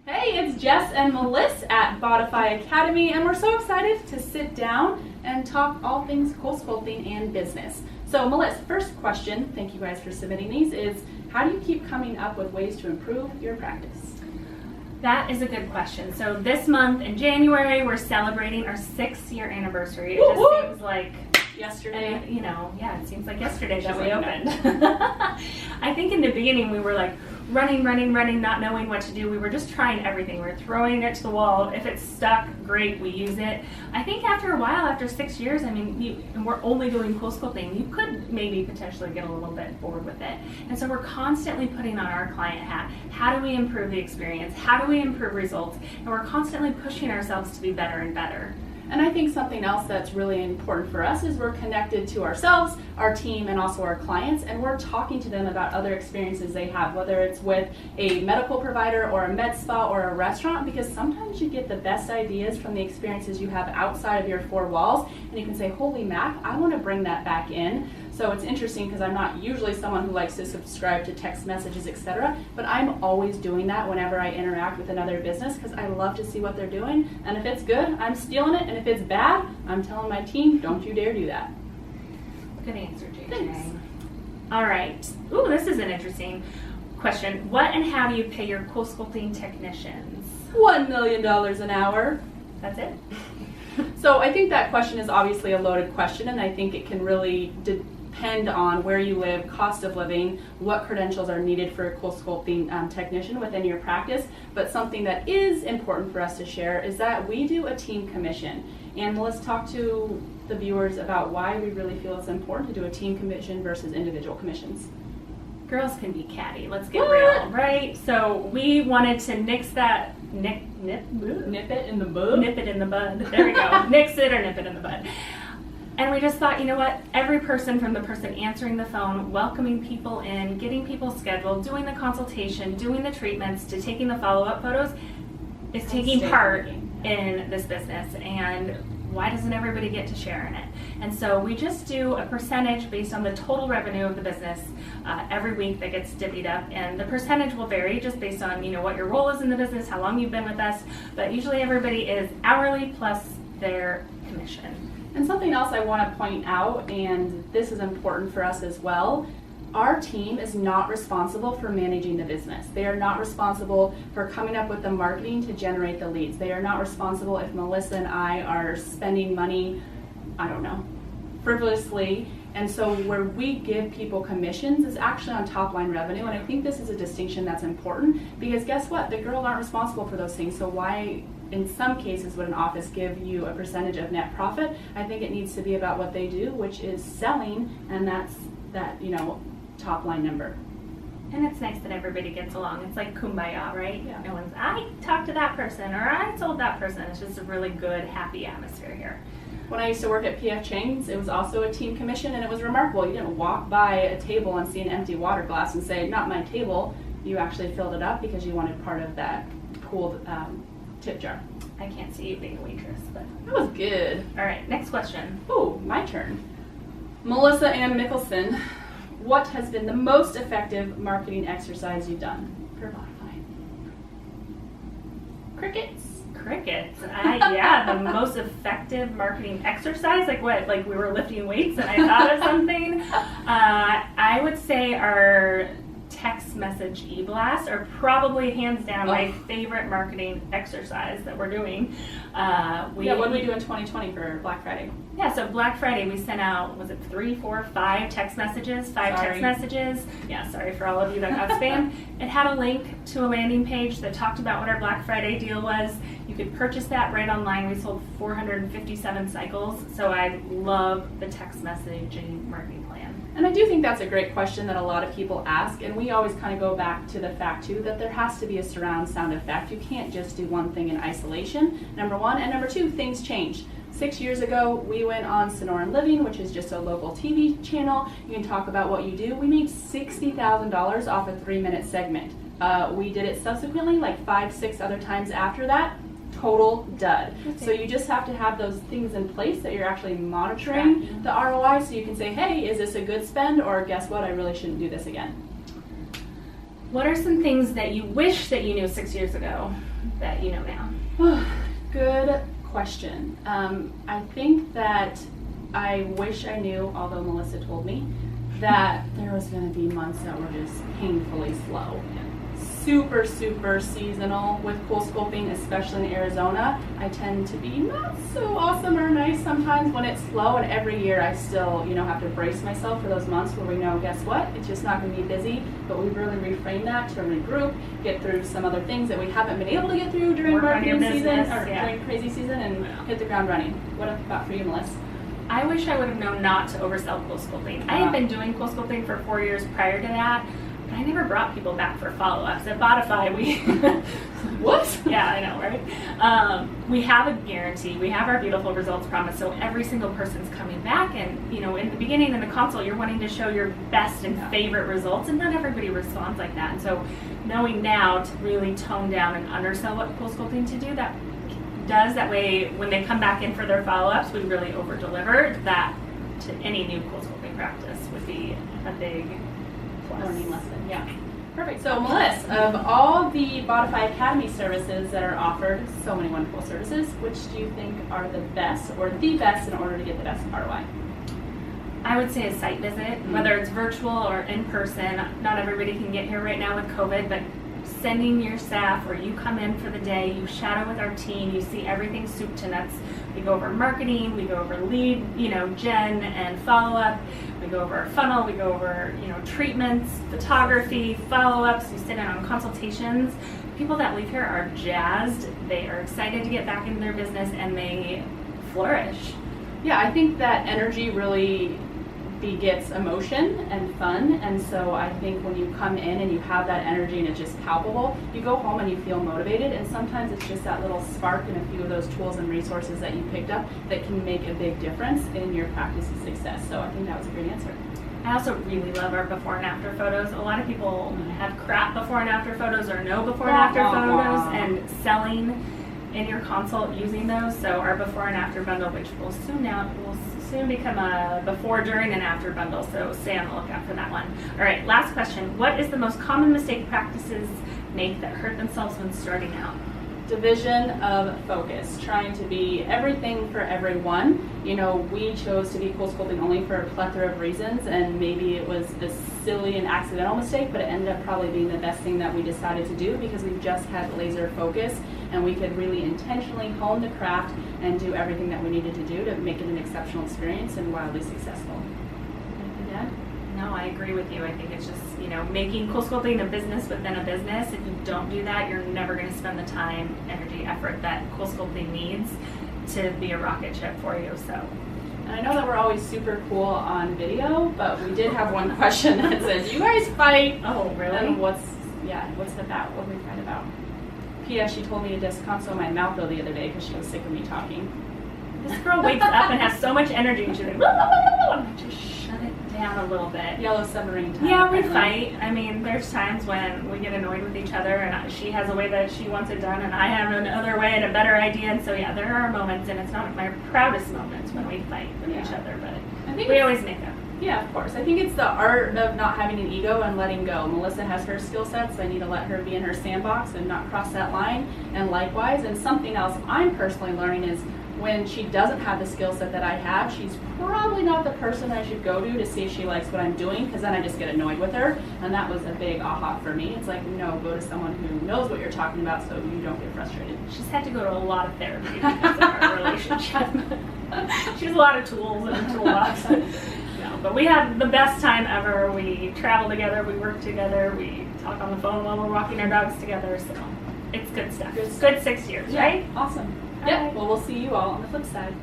Hey, it's Jess and Melissa at Bodify Academy, and we're so excited to sit down and talk all things CoolSculpting and business. So Melissa, first question, thank you guys for submitting these, is how do you keep coming up with ways to improve your practice? That is a good question. So this month in January, we're celebrating our 6-year anniversary. It just seems like yesterday. It seems like yesterday that we opened. I think in the beginning we were like running, not knowing what to do. We were just trying everything. We were throwing it to the wall. If it's stuck, great, we use it. I think after a while, after 6 years, and we're only doing CoolSculpting, you could maybe potentially get a little bit bored with it. And so we're constantly putting on our client hat. How do we improve the experience? How do we improve results? And we're constantly pushing ourselves to be better and better. And I think something else that's really important for us is we're connected to ourselves, our team, and also our clients, and we're talking to them about other experiences they have, whether it's with a medical provider or a med spa or a restaurant, because sometimes you get the best ideas from the experiences you have outside of your four walls, and you can say, holy mac, I want to bring that back in. So it's interesting because I'm not usually someone who likes to subscribe to text messages, etc., but I'm always doing that whenever I interact with another business because I love to see what they're doing, and if it's good, I'm stealing it, and if it's bad, I'm telling my team, don't you dare do that. Good answer, JJ. Thanks. All right. Ooh, this is an interesting question. What and how do you pay your CoolSculpting technicians? $1 million an hour. That's it? So I think that question is obviously a loaded question, and I think it can really depend on where you live, cost of living, what credentials are needed for a CoolSculpting technician within your practice. But something that is important for us to share is that we do a team commission. And let's talk to the viewers about why we really feel it's important to do a team commission versus individual commissions. Girls can be catty. Let's get real, right? So we wanted to nix that, nip it in the bud. Nip it in the bud. There we go. Nix it or nip it in the bud. And we just thought, you know what? Every person, from the person answering the phone, welcoming people in, getting people scheduled, doing the consultation, doing the treatments, to taking the follow-up photos, is taking part in this business. And why doesn't everybody get to share in it? And so we just do a percentage based on the total revenue of the business every week that gets divvied up, and the percentage will vary just based on what your role is in the business, how long you've been with us, but usually everybody is hourly plus their commission. And something else I want to point out, and this is important for us as well, our team is not responsible for managing the business. They are not responsible for coming up with the marketing to generate the leads. They are not responsible if Melissa and I are spending money, frivolously. And so where we give people commissions is actually on top line revenue. And I think this is a distinction that's important because guess what? The girls aren't responsible for those things. So why, in some cases, would an office give you a percentage of net profit? I think it needs to be about what they do, which is selling, and that's that, top line number. And it's nice that everybody gets along. It's like kumbaya, right? Yeah. No one's, I talked to that person or I told that person. It's just a really good, happy atmosphere here. When I used to work at PF Chang's, it was also a team commission, and it was remarkable. You didn't walk by a table and see an empty water glass and say, not my table. You actually filled it up because you wanted part of that pooled tip jar. I can't see you being a waitress, but That was good. all right, next question. Oh, my turn. Melissa Ann Mickelson, what has been the most effective marketing exercise you've done for Bodify? Crickets. Yeah, the most effective marketing exercise, like what? Like we were lifting weights and I thought of something. I would say our text message e-blasts are probably hands down my favorite marketing exercise that we're doing. What did we do in 2020 for Black Friday? Yeah, so Black Friday we sent out, was it 3, 4, 5 text messages? Text messages. Yeah, sorry for all of you that got spam. It had a link to a landing page that talked about what our Black Friday deal was. You could purchase that right online. We sold 457 cycles, so I love the text messaging marketing plan. And I do think that's a great question that a lot of people ask, and we always kind of go back to the fact too that there has to be a surround sound effect. You can't just do one thing in isolation, number one, and number two, things change. 6 years ago, we went on Sonoran Living, which is just a local TV channel. You can talk about what you do. We made $60,000 off a 3-minute segment. We did it subsequently, like 5, 6 other times after that. Total dud. Okay. So you just have to have those things in place that you're actually monitoring the ROI, so you can say, hey, is this a good spend, or guess what, I really shouldn't do this again. What are some things that you wish that you knew 6 years ago that you know now? Good question. I think that I wish I knew, although Melissa told me, that there was going to be months that were just painfully slow. Super, super seasonal with CoolSculpting, especially in Arizona. I tend to be not so awesome or nice sometimes when it's slow, and every year I still, have to brace myself for those months where we know, guess what, it's just not going to be busy, but we really reframe that to regroup, get through some other things that we haven't been able to get through during marketing season or during crazy season, and hit the ground running. What about for you, Melissa? I wish I would have known not to oversell CoolSculpting. I had been doing CoolSculpting for 4 years prior to that, but I never brought people back for follow-ups. At Bodify, we... What? Yeah, I know, right? We have a guarantee. We have our beautiful results promise, so every single person's coming back, and, in the beginning in the consult, you're wanting to show your best and favorite results, and not everybody responds like that. And so knowing now to really tone down and undersell what CoolSculpting to do, that way when they come back in for their follow-ups, we really over-deliver. That to any new CoolSculpting practice would be a big learning lesson. Yeah. Perfect. So Melissa, of all the Bodify Academy services that are offered, so many wonderful services, which do you think are the best or the best in order to get the best ROI? I would say a site visit, whether it's virtual or in person. Not everybody can get here right now with COVID, but sending your staff, or you come in for the day, you shadow with our team, you see everything soup to nuts. We go over marketing, we go over lead, gen and follow-up. We go over our funnel, we go over, treatments, photography, follow-ups. We sit in on consultations. People that leave here are jazzed. They are excited to get back into their business, and they flourish. Yeah, I think that energy really begets emotion and fun, and so I think when you come in and you have that energy and it's just palpable, you go home and you feel motivated, and sometimes it's just that little spark and a few of those tools and resources that you picked up that can make a big difference in your practice's success. So I think that was a great answer. I also really love our before and after photos. A lot of people have crap before and after photos or no before and after photos, and selling in your consult using those. So our before and after bundle, which will soon become a before, during, and after bundle, so stay on the lookout for that one. All right, last question. What is the most common mistake practices make that hurt themselves when starting out? Division of focus, trying to be everything for everyone. We chose to be CoolSculpting only for a plethora of reasons, and maybe it was a silly and accidental mistake, but it ended up probably being the best thing that we decided to do, because we just had laser focus and we could really intentionally hone the craft and do everything that we needed to do to make it an exceptional experience and wildly successful. Anything to add? No, I agree with you. I think it's just, making CoolSculpting a business within a business. If you don't do that, you're never going to spend the time, energy, effort that CoolSculpting needs to be a rocket ship for you. So, and I know that we're always super cool on video, but we did have one question that says, "You guys fight?" Oh, really? And what's it about? What do we fight about? P.S. She told me to disconsole my mouth though the other day because she was sick of me talking. This girl wakes up and has so much energy, and she's like, just shut it down a little bit. Yellow submarine time. Yeah, we fight. I mean, there's times when we get annoyed with each other, and she has a way that she wants it done, and I have another way and a better idea. And so, yeah, there are moments, and it's not my proudest moments when we fight with each other, but I think we always make up. Yeah, of course. I think it's the art of not having an ego and letting go. Melissa has her skill sets. I need to let her be in her sandbox and not cross that line. And likewise, and something else I'm personally learning is when she doesn't have the skill set that I have, she's probably not the person I should go to see if she likes what I'm doing, because then I just get annoyed with her. And that was a big aha for me. It's like, no, go to someone who knows what you're talking about so you don't get frustrated. She's had to go to a lot of therapy because of our relationship. She has a lot of tools in her toolbox. No, but we had the best time ever. We travel together, we work together, we talk on the phone while we're walking our dogs together. So it's good stuff. Good 6 years, right? Awesome. Yep. Well, we'll see you all on the flip side.